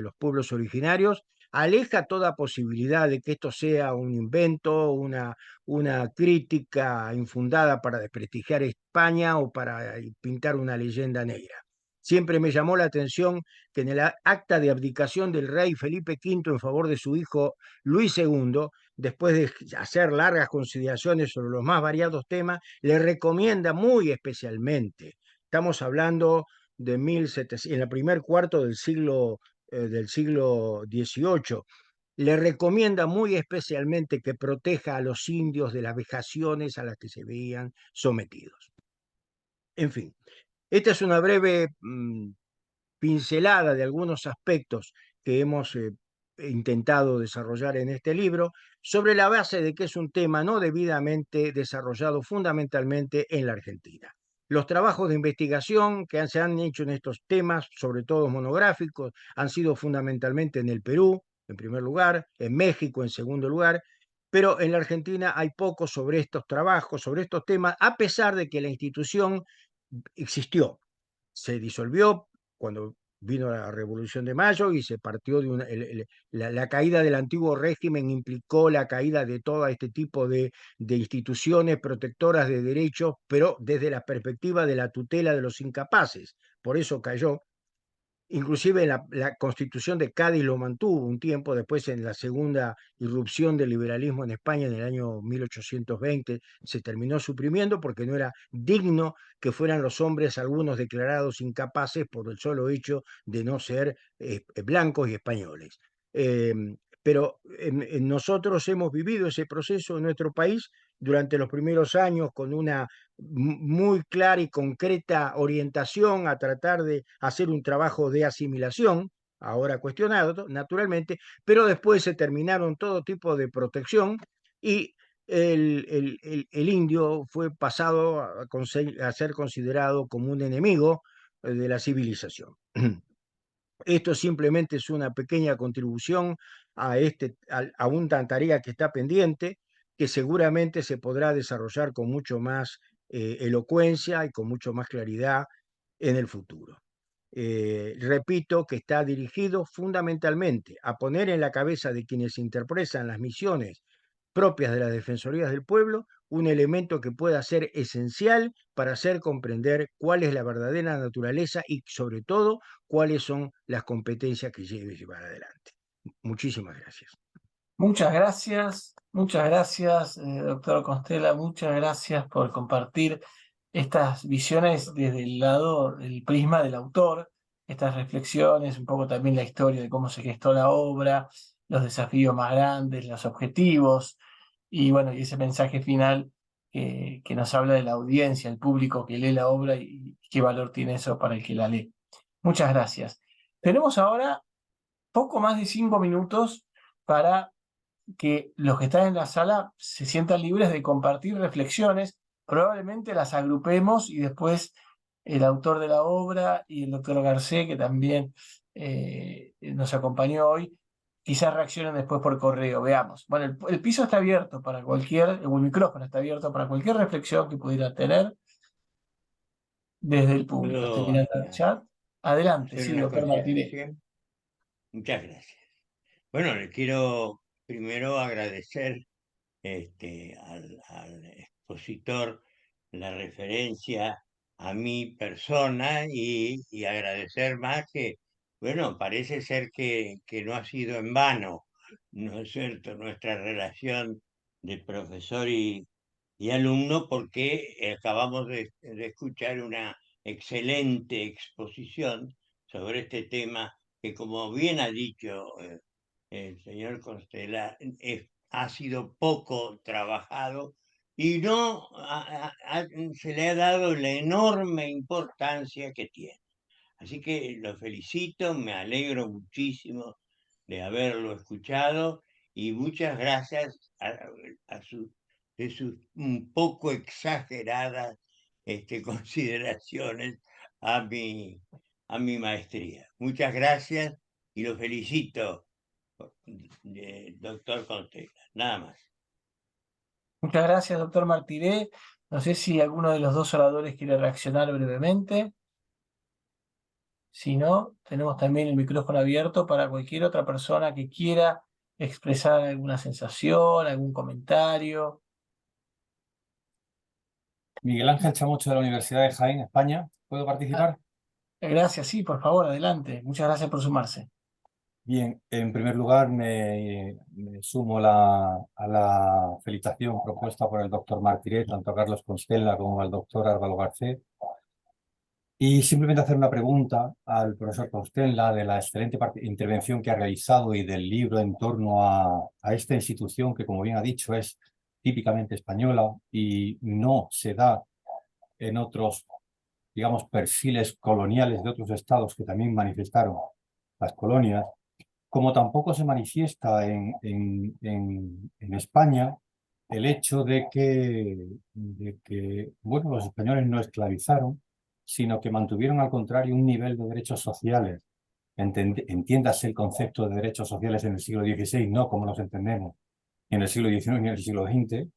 los pueblos originarios aleja toda posibilidad de que esto sea un invento, una crítica infundada para desprestigiar España o para pintar una leyenda negra. Siempre me llamó la atención que en el acta de abdicación del rey Felipe V en favor de su hijo Luis II, después de hacer largas consideraciones sobre los más variados temas, le recomienda muy especialmente, estamos hablando de 1700, en el primer cuarto del siglo XVIII, le recomienda muy especialmente que proteja a los indios de las vejaciones a las que se veían sometidos. En fin, esta es una breve pincelada de algunos aspectos que hemos intentado desarrollar en este libro, sobre la base de que es un tema no debidamente desarrollado fundamentalmente en la Argentina. Los trabajos de investigación que se han hecho en estos temas, sobre todo monográficos, han sido fundamentalmente en el Perú, en primer lugar, en México, en segundo lugar, pero en la Argentina hay poco sobre estos trabajos, sobre estos temas, a pesar de que la institución existió. Se disolvió cuando vino la Revolución de Mayo y se partió de la caída del antiguo régimen implicó la caída de todo este tipo de instituciones protectoras de derechos, pero desde la perspectiva de la tutela de los incapaces. Por eso cayó. Inclusive la Constitución de Cádiz lo mantuvo un tiempo, después en la segunda irrupción del liberalismo en España en el año 1820 se terminó suprimiendo porque no era digno que fueran los hombres algunos declarados incapaces por el solo hecho de no ser blancos y españoles. Eh, pero nosotros hemos vivido ese proceso en nuestro país durante los primeros años con una muy clara y concreta orientación a tratar de hacer un trabajo de asimilación, ahora cuestionado naturalmente, pero después se terminaron todo tipo de protección y el indio fue pasado a ser considerado como un enemigo de la civilización. Esto simplemente es una pequeña contribución a una tarea que está pendiente, que seguramente se podrá desarrollar con mucho más elocuencia y con mucho más claridad en el futuro. Repito que está dirigido fundamentalmente a poner en la cabeza de quienes interpretan las misiones propias de las Defensorías del Pueblo un elemento que pueda ser esencial para hacer comprender cuál es la verdadera naturaleza y sobre todo cuáles son las competencias que debe llevar adelante. Muchísimas gracias. Muchas gracias, doctor Constella, muchas gracias por compartir estas visiones desde el lado, el prisma del autor, estas reflexiones, un poco también la historia de cómo se gestó la obra, los desafíos más grandes, los objetivos, y bueno, y ese mensaje final que nos habla de la audiencia, el público que lee la obra y qué valor tiene eso para el que la lee. Muchas gracias. Tenemos ahora poco más de 5 minutos para que los que están en la sala se sientan libres de compartir reflexiones, probablemente las agrupemos y después el autor de la obra y el doctor Garcés, que también nos acompañó hoy, quizás reaccionen después por correo, veamos. Bueno, el piso está abierto para cualquier, o el micrófono está abierto para cualquier reflexión que pudiera tener desde el público. Estoy ¿Puedo mirando el chat. Adelante, hacer sí, una doctor Martínez. consideración? Muchas gracias. Bueno, le quiero primero agradecer al expositor la referencia a mi persona y agradecer más que, bueno, parece ser que no ha sido en vano, ¿no es cierto?, nuestra relación de profesor y alumno, porque acabamos de escuchar una excelente exposición sobre este tema que, como bien ha dicho el señor Constella, ha sido poco trabajado y no se le ha dado la enorme importancia que tiene. Así que lo felicito, me alegro muchísimo de haberlo escuchado y muchas gracias de sus un poco exageradas consideraciones a mi maestría. Muchas gracias y lo felicito, doctor Constella. Nada más. Muchas gracias, doctor Martínez. No sé si alguno de los dos oradores quiere reaccionar brevemente. Si no, tenemos también el micrófono abierto para cualquier otra persona que quiera expresar alguna sensación, algún comentario. Miguel Ángel Chamucho de la Universidad de Jaén, España. ¿Puedo participar? Gracias, sí, por favor, adelante. Muchas gracias por sumarse. Bien, en primer lugar me sumo a la felicitación propuesta por el doctor Martínez, tanto a Carlos Constella como al doctor Álvaro Garcés. Y simplemente hacer una pregunta al profesor Constella de la excelente intervención que ha realizado y del libro en torno a esta institución que, como bien ha dicho, es típicamente española y no se da en otros, digamos, perfiles coloniales de otros estados que también manifestaron las colonias, como tampoco se manifiesta en España el hecho de que, bueno, los españoles no esclavizaron, sino que mantuvieron al contrario un nivel de derechos sociales. Entiéndase el concepto de derechos sociales en el siglo XVI, no como los entendemos ni en el siglo XIX ni en el siglo XX.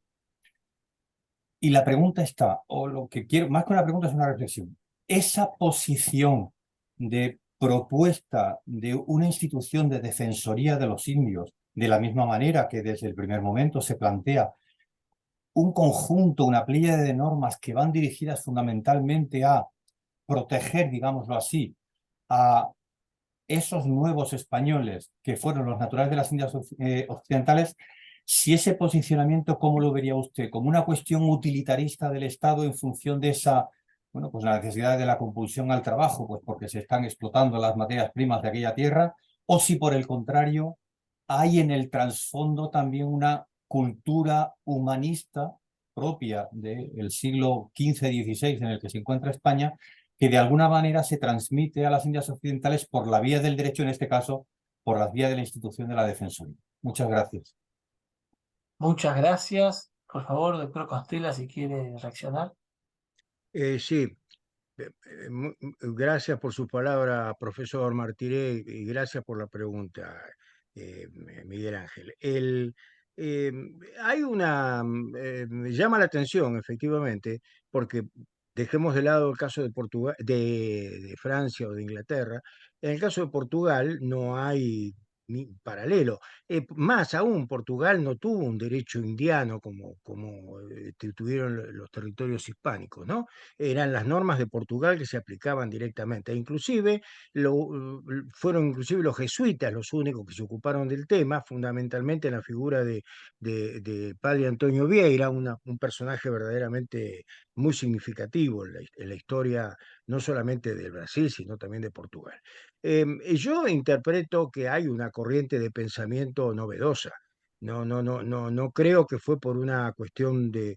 Y la pregunta está, o lo que quiero, más que una pregunta es una reflexión. Esa posición de propuesta de una institución de defensoría de los indios, de la misma manera que desde el primer momento se plantea un conjunto, una playa de normas que van dirigidas fundamentalmente a proteger, digámoslo así, a esos nuevos españoles que fueron los naturales de las Indias occidentales, si ese posicionamiento, ¿cómo lo vería usted? ¿Como una cuestión utilitarista del Estado en función de esa, bueno, pues la necesidad de la compulsión al trabajo, pues porque se están explotando las materias primas de aquella tierra? ¿O si por el contrario hay en el trasfondo también una cultura humanista propia del siglo XV-XVI en el que se encuentra España, que de alguna manera se transmite a las Indias occidentales por la vía del derecho, en este caso, por la vía de la institución de la Defensoría? Muchas gracias. Muchas gracias. Por favor, doctor Constella, si quiere reaccionar. Sí, Gracias por su palabra, profesor Martiré, y gracias por la pregunta, Miguel Ángel. Eh, Hay me llama la atención, efectivamente, porque dejemos de lado el caso de Portugal, de Francia o de Inglaterra. En el caso de Portugal no hay ni paralelo. Más aún, Portugal no tuvo un derecho indiano como tuvieron los territorios hispánicos, ¿no? Eran las normas de Portugal que se aplicaban directamente. E inclusive fueron inclusive los jesuitas los únicos que se ocuparon del tema, fundamentalmente en la figura de padre Antonio Vieira, un personaje verdaderamente muy significativo en la historia no solamente del Brasil, sino también de Portugal. Yo interpreto que hay una corriente de pensamiento novedosa. No creo que fue por una cuestión de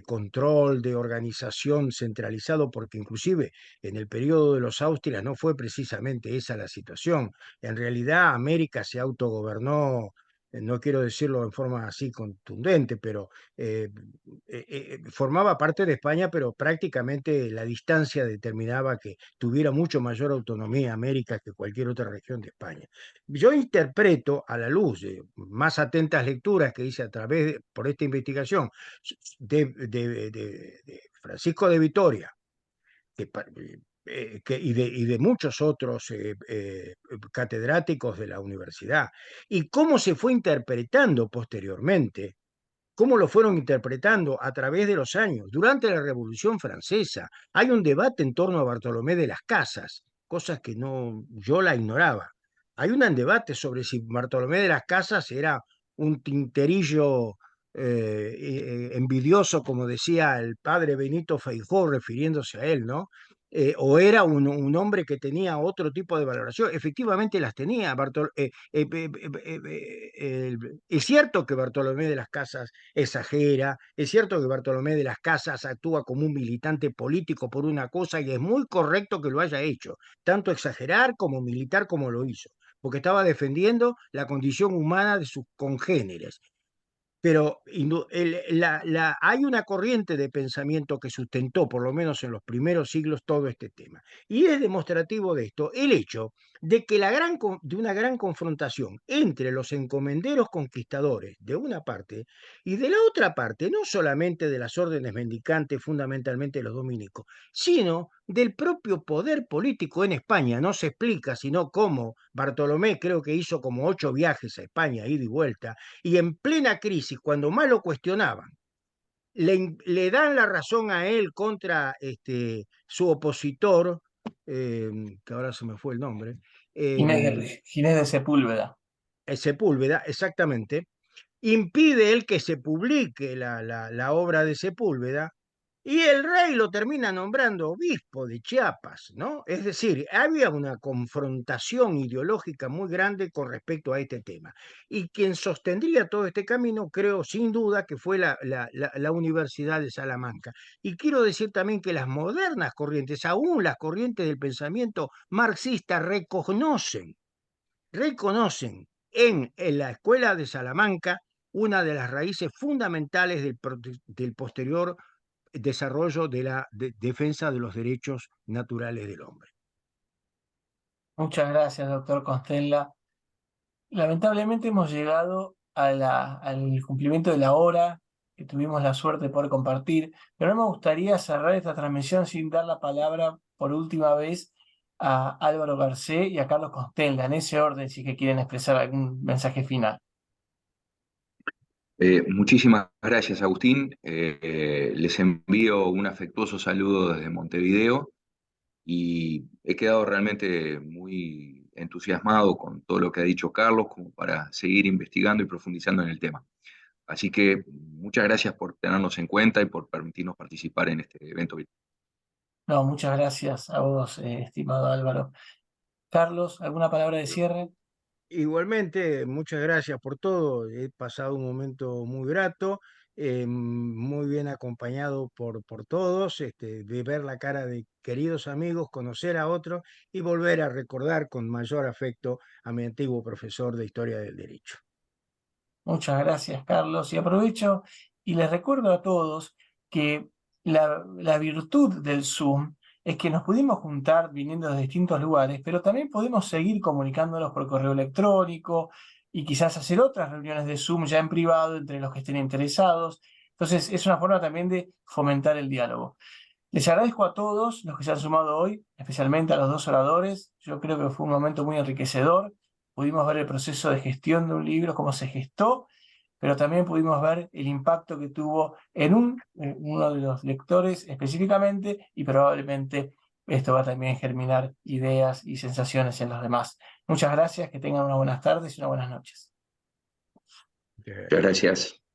control, de organización centralizado, porque inclusive en el periodo de los Austrias no fue precisamente esa la situación. En realidad América se autogobernó, no quiero decirlo en forma así contundente, pero formaba parte de España, pero prácticamente la distancia determinaba que tuviera mucho mayor autonomía América que cualquier otra región de España. Yo interpreto, a la luz de más atentas lecturas que hice por esta investigación de Francisco de Vitoria, que, y de muchos otros catedráticos de la universidad, y cómo se fue interpretando posteriormente, cómo lo fueron interpretando a través de los años. Durante la Revolución Francesa hay un debate en torno a Bartolomé de las Casas, cosas que yo la ignoraba. Hay un debate sobre si Bartolomé de las Casas era un tinterillo envidioso, como decía el padre Benito Feijó refiriéndose a él, ¿no? O era un hombre que tenía otro tipo de valoración. Efectivamente las tenía. Es cierto que Bartolomé de las Casas exagera, es cierto que Bartolomé de las Casas actúa como un militante político por una cosa y es muy correcto que lo haya hecho, tanto exagerar como militar como lo hizo, porque estaba defendiendo la condición humana de sus congéneres. Pero hay una corriente de pensamiento que sustentó, por lo menos en los primeros siglos, todo este tema. Y es demostrativo de esto el hecho de que de una gran confrontación entre los encomenderos conquistadores de una parte y de la otra parte, no solamente de las órdenes mendicantes, fundamentalmente los dominicos, sino del propio poder político en España. No se explica sino cómo Bartolomé creo que hizo como 8 viajes a España, ida y vuelta, y en plena crisis, cuando más lo cuestionaban, le dan la razón a él contra su opositor, que ahora se me fue el nombre, Ginés de Sepúlveda. Sepúlveda, exactamente, impide él que se publique la obra de Sepúlveda, y el rey lo termina nombrando obispo de Chiapas, ¿no? Es decir, había una confrontación ideológica muy grande con respecto a este tema. Y quien sostendría todo este camino, creo sin duda que fue la Universidad de Salamanca. Y quiero decir también que las modernas corrientes, aún las corrientes del pensamiento marxista, reconocen en la Escuela de Salamanca una de las raíces fundamentales del posterior desarrollo de la defensa de los derechos naturales del hombre. Muchas gracias, doctor Constella. Lamentablemente hemos llegado al cumplimiento de la hora que tuvimos la suerte de poder compartir, pero no me gustaría cerrar esta transmisión sin dar la palabra por última vez a Álvaro Garcés y a Carlos Constella, en ese orden, si que quieren expresar algún mensaje final. Muchísimas gracias, Agustín. Les envío un afectuoso saludo desde Montevideo y he quedado realmente muy entusiasmado con todo lo que ha dicho Carlos, como para seguir investigando y profundizando en el tema. Así que muchas gracias por tenernos en cuenta y por permitirnos participar en este evento. No, muchas gracias a vos, estimado Álvaro. Carlos, ¿alguna palabra de cierre? Igualmente, muchas gracias por todo. He pasado un momento muy grato, muy bien acompañado por todos, de ver la cara de queridos amigos, conocer a otros y volver a recordar con mayor afecto a mi antiguo profesor de Historia del Derecho. Muchas gracias, Carlos. Y aprovecho y les recuerdo a todos que la virtud del Zoom es que nos pudimos juntar viniendo de distintos lugares, pero también pudimos seguir comunicándonos por correo electrónico y quizás hacer otras reuniones de Zoom ya en privado entre los que estén interesados. Entonces, es una forma también de fomentar el diálogo. Les agradezco a todos los que se han sumado hoy, especialmente a los dos oradores. Yo creo que fue un momento muy enriquecedor. Pudimos ver el proceso de gestión de un libro, cómo se gestó, pero también pudimos ver el impacto que tuvo en uno de los lectores específicamente, y probablemente esto va también a germinar ideas y sensaciones en los demás. Muchas gracias, que tengan unas buenas tardes y unas buenas noches. Muchas gracias.